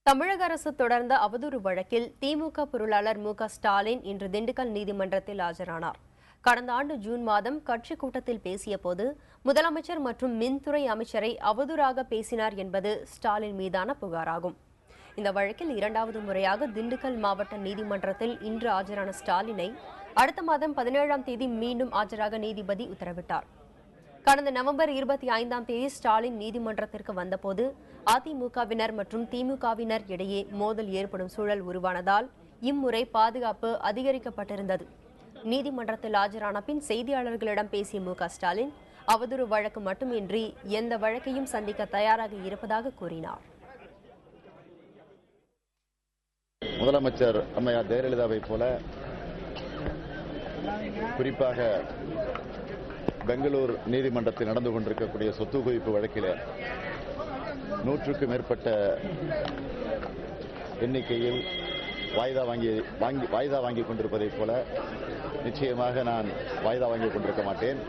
தமிழக அரசு தொடர்ந்த அவதூறு வழக்கில் திமுக பொருளாளர் மு.க.ஸ்டாலின் இன்று திண்டுக்கல் நீதிமன்றத்தில் ஆஜரானார். கடந்த ஆண்டு ஜூன் மாதம் கட்சி கூட்டத்தில் பேசியபோது முதலமைச்சர் மற்றும் மின்துறை அமைச்சரை அவதூறாக பேசினார் என்பது ஸ்டாலின் மீதான புகாராகும். இந்த வழக்கில் இரண்டாவது முறையாக திண்டுக்கல் மாவட்ட நீதிமன்றத்தில் இன்று ஆஜரான ஸ்டாலினை அடுத்த மாதம் 17ஆம் தேதி மீண்டும் ஆஜராக நீதிபதி உத்தரவிட்டார். கடந்த நவம்பர் 25ஆம் தேதி ஸ்டாலின் நீதிமன்றத்திற்கு வந்தபோது அதிமுகவினர் மற்றும் திமுகவினர் இடையே மோதல் ஏற்படும் சூழல் உருவானதால் இம்முறை பாதுகாப்பு அதிகரிக்கப்பட்டிருந்தது. நீதிமன்றத்தில் ஆஜரான பின் செய்தியாளர்களிடம் பேசிய மு.க.ஸ்டாலின் அவதூறு வழக்கு மட்டுமின்றி எந்த வழக்கையும் சந்திக்க தயாராக இருப்பதாக கூறினார். முதலமைச்சர் அம்மையார் ஜெயலலிதாவை போல குறிப்பாக பெங்களூர் நீதிமன்றத்தில் நடந்து கொண்டிருக்கக்கூடிய சொத்து குவிப்பு வழக்கில் 100க்கும் மேற்பட்ட எண்ணிக்கையில் வாய்தா வாங்கி கொண்டிருப்பதைப் போல நிச்சயமாக நான் வாய்தா வாங்கிக் கொண்டிருக்க மாட்டேன்.